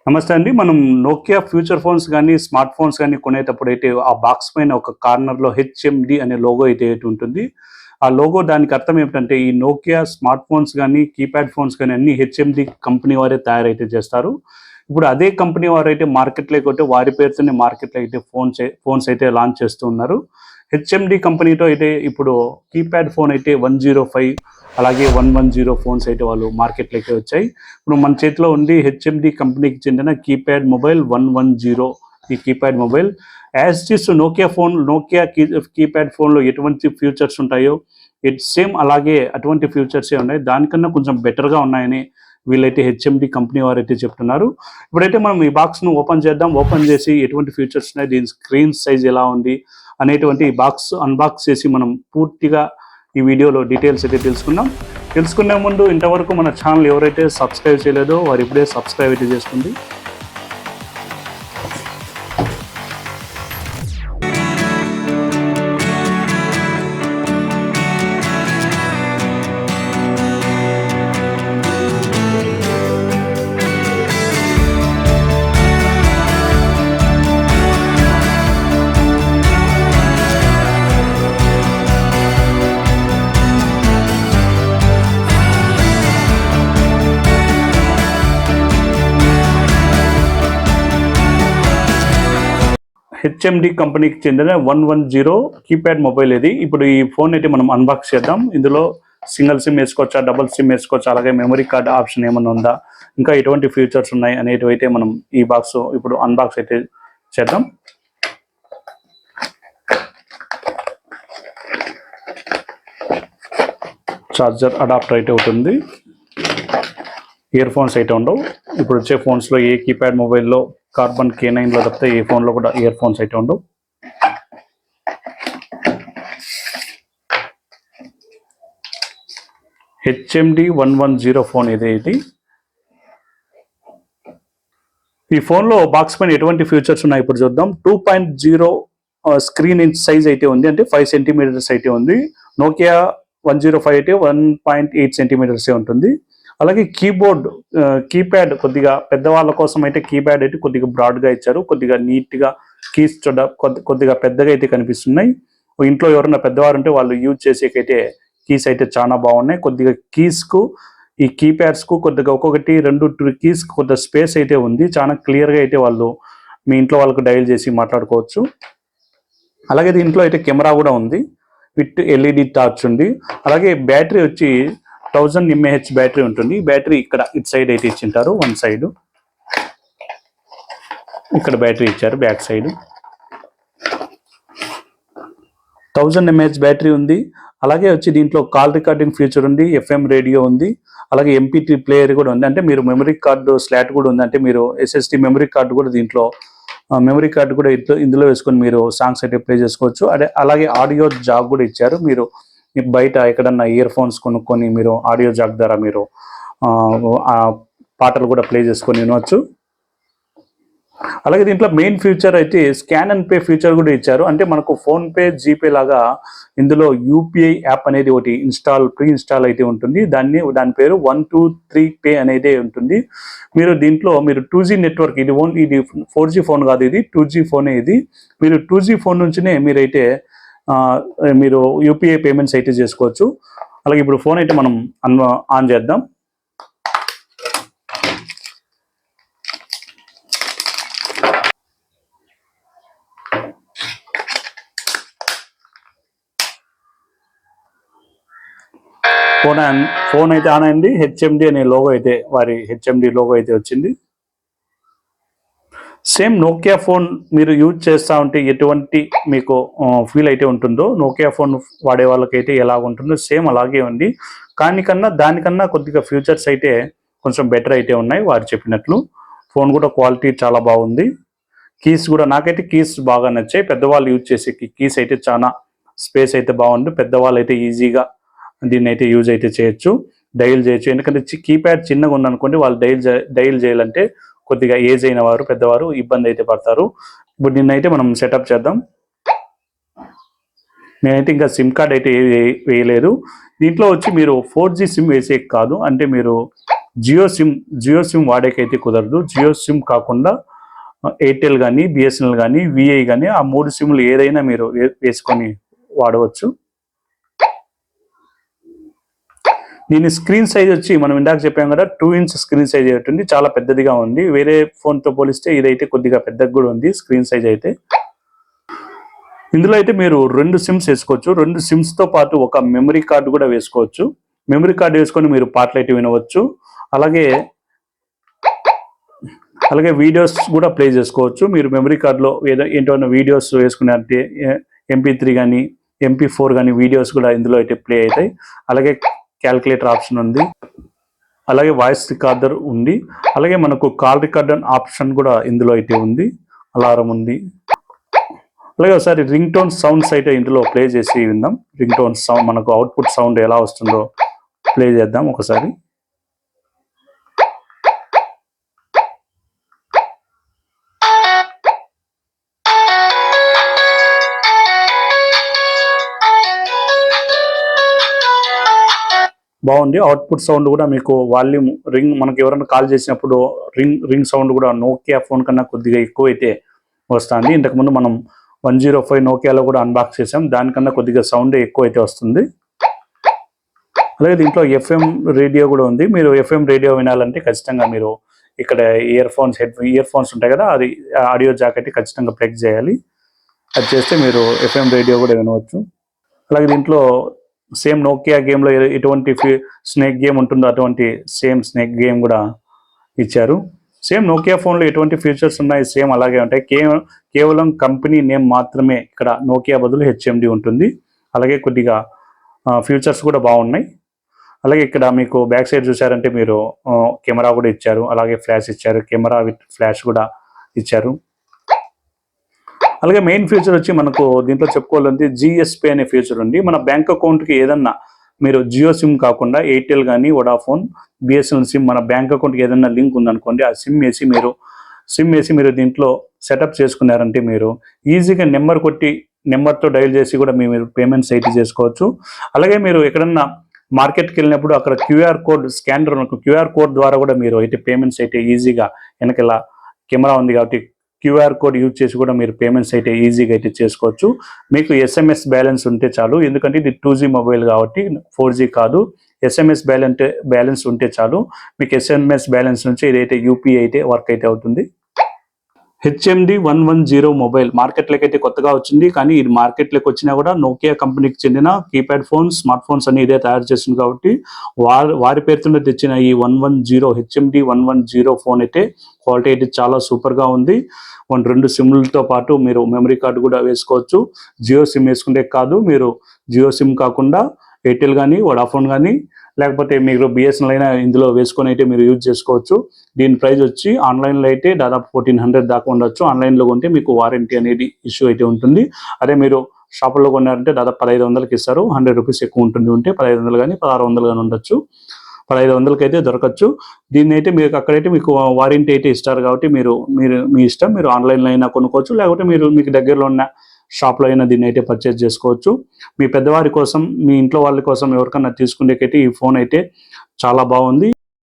నమస్తే అండి. మనం నోకియా ఫ్యూచర్ ఫోన్స్ గానీ, స్మార్ట్ ఫోన్స్ గానీ కొనేటప్పుడైతే ఆ బాక్స్ పైన ఒక కార్నర్‌లో హెచ్ఎండి అనే లోగో అయితే ఉంటుంది. ఆ లోగో దానికి అర్థం ఏమిటంటే ఈ నోకియా స్మార్ట్ ఫోన్స్ గానీ, కీప్యాడ్ ఫోన్స్ గానీ అన్నీ హెచ్ఎండి కంపెనీ వారే తయారైతే చేస్తారు. ఇప్పుడు అదే కంపెనీ వారైతే మార్కెట్‌లోకి అయితే వారి పేరుతోనే మార్కెట్‌లో అయితే ఫోన్స్ అయితే లాంచ్ చేస్తూ ఉన్నారు. హెచ్ఎండి కంపెనీతో అయితే ఇప్పుడు కీప్యాడ్ ఫోన్ అయితే 105 అలాగే 110 ఫోన్స్ అయితే వాళ్ళు మార్కెట్‌లోకి వచ్చాయి. ఇప్పుడు మన చేతిలో ఉంది హెచ్ఎండి కంపెనీకి చెందిన కీప్యాడ్ మొబైల్ 110. ఈ keypad mobile as it is Nokia keypad ఫోన్లో ఎటువంటి ఫీచర్స్ ఉంటాయో సేమ్ అలాగే అటువంటి ఫీచర్సే ఉన్నాయి. దానికన్నా కొంచెం బెటర్గా ఉన్నాయని వీళ్ళైతే హెచ్ఎండి కంపెనీ వారైతే చెప్తున్నారు. ఇప్పుడైతే మనం ఈ బాక్స్ను ఓపెన్ చేద్దాం. ఓపెన్ చేసి ఎటువంటి ఫీచర్స్ ఉన్నాయి, దీని స్క్రీన్ సైజ్ ఎలా ఉంది అనేటువంటి ఈ బాక్స్ అన్బాక్స్ చేసి మనం పూర్తిగా ఈ వీడియోలో డీటెయిల్స్ అయితే తెలుసుకునే ముందు ఇంతవరకు మన ఛానల్ ఎవరైతే సబ్స్క్రైబ్ చేయలేదో వారు ఇప్పుడే సబ్స్క్రైబ్ అయితే చేసుకోండి. హెచ్ఎండి కంపెనీకి చెందిన 110 కీప్యాడ్ మొబైల్ ఇది. ఇప్పుడు ఈ ఫోన్ అయితే మనం అన్బాక్స్ చేద్దాం. ఇందులో సింగిల్ సిమ్ వేసుకోవచ్చా, డబుల్ సిమ్ వేసుకోవచ్చా, అలాగే మెమరీ కార్డ్ ఆప్షన్ ఏమైనా ఉందా, ఇంకా ఎటువంటి ఫీచర్స్ ఉన్నాయి అనేటివి అయితే మనం ఈ బాక్స్ ఇప్పుడు అన్బాక్స్ అయితే చేద్దాం. చార్జర్ అడాప్టర్ అయితే ఉంటుంది. ఇయర్ ఫోన్స్ అయితే ఉండవు. ఇప్పుడు వచ్చే ఫోన్స్లో ఏ కీప్యాడ్ మొబైల్లో కార్బన్ K9లో తప్పితే ఏ ఫోన్లో కూడా ఇయర్ ఫోన్స్ అయితే ఉండవు. హెచ్ఎండి 110 ఫోన్ ఇది. ఈ ఫోన్లో బాక్స్ పైన ఎటువంటి ఫీచర్స్ ఉన్నాయి ఇప్పుడు చూద్దాం. 2.0 స్క్రీన్ ఇంచ్ సైజ్ అయితే ఉంది, అంటే 5 సెంటీమీటర్స్ అయితే ఉంది. నోకియా 105 అయితే 1.8 సెంటీమీటర్సే ఉంటుంది. అలాగే కీప్యాడ్ కొద్దిగా పెద్దవాళ్ళ కోసం అయితే కీప్యాడ్ అయితే కొద్దిగా బ్రాడ్గా ఇచ్చారు. కొద్దిగా నీట్గా కీస్ కొద్దిగా పెద్దగా అయితే కనిపిస్తున్నాయి. ఇంట్లో ఎవరైనా పెద్దవారు ఉంటే వాళ్ళు యూజ్ చేసేకైతే కీస్ అయితే చాలా బాగున్నాయి. కొద్దిగా కీస్కు ఈ కీప్యాడ్స్కు కొద్దిగా ఒక్కొక్కటి 2 కీస్ కొద్దిగా స్పేస్ అయితే ఉంది. చాలా క్లియర్గా అయితే వాళ్ళు మీ ఇంట్లో వాళ్ళకు డయల్ చేసి మాట్లాడుకోవచ్చు. అలాగే దీంట్లో అయితే కెమెరా కూడా ఉంది, విత్ ఎల్ఈడి టార్చ్ ఉంది. అలాగే బ్యాటరీ వచ్చి 1000 mAh బ్యాటరీ ఉంటుంది. బ్యాటరీ ఇక్కడ ఇటు సైడ్ అయితే ఇచ్చింటారు. వన్ సైడ్ ఇక్కడ బ్యాటరీ ఇచ్చారు, బ్యాక్ సైడ్ 1000 mAh బ్యాటరీ ఉంది. అలాగే వచ్చి దీంట్లో కాల్ రికార్డింగ్ ఫీచర్ ఉంది, FM రేడియో ఉంది, అలాగే MP3 ప్లేయర్ కూడా ఉంది. అంటే మీరు మెమరీ కార్డు స్లాట్ కూడా ఉంది, అంటే మీరు SSD మెమరీ కార్డు కూడా దీంట్లో మెమరీ కార్డు కూడా ఇందులో వేసుకొని మీరు సాంగ్స్ అయితే ప్లే చేసుకోవచ్చు. అలాగే ఆడియో జాక్ కూడా ఇచ్చారు. మీరు బయట ఎక్కడన్నా ఇయర్ ఫోన్స్ కొనుక్కొని మీరు ఆడియో జాక్ ద్వారా మీరు పాటలు కూడా ప్లే చేసుకొని వినవచ్చు. అలాగే దీంట్లో మెయిన్ ఫీచర్ అయితే స్కాన్ అండ్ పే ఫీచర్ కూడా ఇచ్చారు. అంటే మనకు ఫోన్పే, జీపే లాగా ఇందులో యూపీఐ యాప్ అనేది ఒకటి ప్రీ ఇన్స్టాల్ అయితే ఉంటుంది. దాని పేరు 123 పే అనేది ఉంటుంది. మీరు దీంట్లో మీరు 2G నెట్వర్క్, ఇది 4G ఫోన్ కాదు, ఇది 2G ఫోనే. ఇది మీరు 2G ఫోన్ నుంచినే మీరైతే మీరు యూపీఐ పేమెంట్స్ అయితే చేసుకోవచ్చు. అలాగే ఇప్పుడు ఫోన్ అయితే మనం ఆన్ చేద్దాం. ఫోన్ అయితే ఆన్ అయింది. హెచ్ఎండి అనే లోగో అయితే, వారి హెచ్ఎండి లోగో అయితే వచ్చింది. సేమ్ నోకియా ఫోన్ మీరు యూజ్ చేస్తూ ఉంటే ఎటువంటి మీకు ఫీల్ అయితే ఉంటుందో, నోకియా ఫోన్ వాడే వాళ్ళకైతే ఎలా ఉంటుందో సేమ్ అలాగే ఉంది. దానికన్నా కొద్దిగా ఫీచర్స్ అయితే కొంచెం బెటర్ అయితే ఉన్నాయి వారు చెప్పినట్లు. ఫోన్ కూడా క్వాలిటీ చాలా బాగుంది. కీస్ కూడా నాకైతే కీస్ బాగా నచ్చాయి. పెద్దవాళ్ళు యూజ్ చేసే కీస్ అయితే చాలా స్పేస్ అయితే బాగుంది. పెద్దవాళ్ళు అయితే ఈజీగా దీన్ని అయితే యూజ్ అయితే చేయొచ్చు, డయల్ చేయొచ్చు. ఎందుకంటే కీప్యాడ్ చిన్నగా ఉందనుకోండి, వాళ్ళు డయల్ చేయాలంటే కొద్దిగా ఏజ్ అయిన వారు, పెద్దవారు ఇబ్బంది అయితే పడతారు. ఇప్పుడు దీన్నైతే మనం సెటప్ చేద్దాం. నేనైతే ఇంకా సిమ్ కార్డ్ అయితే వేయలేదు. దీంట్లో వచ్చి మీరు 4G సిమ్ వేసే కాదు, అంటే మీరు జియో సిమ్ వాడేకైతే కుదరదు. జియో సిమ్ కాకుండా ఎయిర్టెల్ కానీ, బిఎస్ఎన్ఎల్ కానీ, విఐ కానీ ఆ 3 సిమ్లు ఏదైనా మీరు వేసుకొని వాడవచ్చు. దీని స్క్రీన్ సైజ్ వచ్చి మనం ఇందాక చెప్పాం కదా 2 ఇంచ్ స్క్రీన్ సైజ్ ఉంటుంది, చాలా పెద్దదిగా ఉంది. వేరే ఫోన్తో పోలిస్తే ఇదైతే కొద్దిగా పెద్దగా కూడా ఉంది స్క్రీన్ సైజ్ అయితే. ఇందులో అయితే మీరు 2 సిమ్స్ వేసుకోవచ్చు. 2 సిమ్స్తో పాటు ఒక మెమరీ కార్డు కూడా వేసుకోవచ్చు. మెమరీ కార్డు వేసుకొని మీరు పాటలు అయితే వినవచ్చు. అలాగే వీడియోస్ కూడా ప్లే చేసుకోవచ్చు. మీరు మెమరీ కార్డులో ఏంటన్నా వీడియోస్ వేసుకున్నారంటే MP3 కానీ MP4 కానీ వీడియోస్ కూడా ఇందులో అయితే ప్లే అవుతాయి. అలాగే క్యాల్కులేటర్ ఆప్షన్ ఉంది, అలాగే వాయిస్ రికార్డర్ ఉంది, అలాగే మనకు కాల్ రికార్డర్ ఆప్షన్ కూడా ఇందులో అయితే ఉంది, అలారం ఉంది. అలాగే ఒకసారి రింగ్ టోన్ సౌండ్స్ అయితే ఇందులో ప్లే చేసి విందాం. రింగ్ టోన్ సౌండ్ మనకు అవుట్పుట్ సౌండ్ ఎలా వస్తుందో ప్లే చేద్దాం ఒకసారి. బాగుంది. అవుట్పుట్ సౌండ్ కూడా మీకు వాల్యూమ్ రింగ్ మనకి ఎవరైనా కాల్ చేసినప్పుడు రింగ్ సౌండ్ కూడా నోకియా ఫోన్ కన్నా కొద్దిగా ఎక్కువ అయితే వస్తుంది. ఇంతకుముందు మనం 105 నోకియాలో కూడా అన్బాక్స్ చేసాం, దానికన్నా కొద్దిగా సౌండ్ ఎక్కువ అయితే వస్తుంది. అలాగే దీంట్లో FM రేడియో కూడా ఉంది. మీరు FM రేడియో వినాలంటే ఖచ్చితంగా మీరు ఇక్కడ ఇయర్ ఫోన్స్ ఉంటాయి కదా, అది ఆడియో జాక్ అయితే ఖచ్చితంగా ప్లగ్ చేయాలి. అది చేస్తే మీరు FM రేడియో కూడా వినవచ్చు. అలాగే దీంట్లో సేమ్ నోకియా గేమ్లో ఎటువంటి స్నేక్ గేమ్ ఉంటుందో అటువంటి సేమ్ స్నేక్ గేమ్ కూడా ఇచ్చారు. సేమ్ నోకియా ఫోన్లో ఎటువంటి ఫీచర్స్ ఉన్నాయి సేమ్ అలాగే ఉంటాయి. కేవలం కంపెనీ నేమ్ మాత్రమే ఇక్కడ నోకియా బదులు HMD ఉంటుంది. అలాగే కొద్దిగా ఫీచర్స్ కూడా బాగున్నాయి. అలాగే ఇక్కడ మీకు బ్యాక్ సైడ్ చూసారంటే మీరు కెమెరా కూడా ఇచ్చారు, అలాగే ఫ్లాష్ ఇచ్చారు, కెమెరా విత్ ఫ్లాష్ కూడా ఇచ్చారు. అలాగే మెయిన్ ఫీచర్ వచ్చి మనకు దీంట్లో చెప్పుకోవాలంటే GSP అనే ఫీచర్ ఉంది. మన బ్యాంక్ అకౌంట్కి ఏదన్నా మీరు జియో సిమ్ కాకుండా ఎయిర్టెల్ కానీ, వడాఫోన్, బిఎస్ఎన్ఎల్ సిమ్ మన బ్యాంక్ అకౌంట్కి ఏదన్నా లింక్ ఉందనుకోండి, ఆ సిమ్ వేసి మీరు దీంట్లో సెటప్ చేసుకున్నారంటే మీరు ఈజీగా నెంబర్తో డైల్ చేసి కూడా మీరు పేమెంట్స్ అయితే చేసుకోవచ్చు. అలాగే మీరు ఎక్కడన్నా మార్కెట్కి వెళ్ళినప్పుడు అక్కడ QR కోడ్ ద్వారా కూడా మీరు అయితే పేమెంట్స్ అయితే ఈజీగా వెనకలా కెమెరా ఉంది కాబట్టి QR కోడ్ యూజ్ చేసి కూడా మీరు పేమెంట్స్ అయితే ఈజీగా అయితే చేసుకోవచ్చు. మీకు SMS బ్యాలెన్స్ ఉంటే చాలు, ఎందుకంటే ఇది 2G మొబైల్ కాబట్టి 4G కాదు. SMS బ్యాలెన్స్ ఉంటే చాలు. మీకు SMS బ్యాలెన్స్ నుంచి ఇదైతే UPI అయితే వర్క్ అయితే అవుతుంది. HMD 110 మొబైల్ మార్కెట్లోకి అయితే కొత్తగా వచ్చింది, కానీ ఇది మార్కెట్లోకి వచ్చినా కూడా నోకియా కంపెనీకి చెందిన కీప్యాడ్ ఫోన్స్, స్మార్ట్ ఫోన్స్ అని ఇదే తయారు చేస్తుంది కాబట్టి వారి పేరుతో తెచ్చిన ఈ HMD 110 ఫోన్ అయితే క్వాలిటీ అయితే చాలా సూపర్గా ఉంది. 2 సిమ్లతో పాటు మీరు మెమరీ కార్డు కూడా వేసుకోవచ్చు. జియో సిమ్ వేసుకుంటే కాదు, మీరు జియో సిమ్ కాకుండా ఎయిర్టెల్ కానీ, వడాఫోన్ కానీ, లేకపోతే మీరు బిఎస్ఎన్ఎల్ అయినా ఇందులో వేసుకొని అయితే మీరు యూజ్ చేసుకోవచ్చు. దీని ప్రైస్ వచ్చి ఆన్లైన్లో అయితే దాదాపు 1400 దాకా ఉండొచ్చు. ఆన్లైన్లో కొంటే మీకు వారంటీ అనేది ఇష్యూ అయితే ఉంటుంది. అదే మీరు షాపుల్లో కొన్నారంటే దాదాపు 1500కి ఇస్తారు. 100 రూపీస్ ఎక్కువ ఉంటుంది. 1500 కానీ 1600 కానీ ఉండొచ్చు. 1500కి అయితే దొరకచ్చు. దీన్ని అయితే మీకు అక్కడైతే మీకు వారంటీ అయితే ఇస్తారు కాబట్టి మీ ఇష్టం. మీరు ఆన్లైన్లో అయినా కొనుక్కోవచ్చు, లేకపోతే మీకు దగ్గరలో ఉన్న షాప్లో అయినా దీన్ని అయితే పర్చేజ్ చేసుకోవచ్చు. మీ పెద్దవారి కోసం, మీ ఇంట్లో వాళ్ళ కోసం ఎవరికన్నా తీసుకునేకైతే ఈ ఫోన్ అయితే చాలా బాగుంది.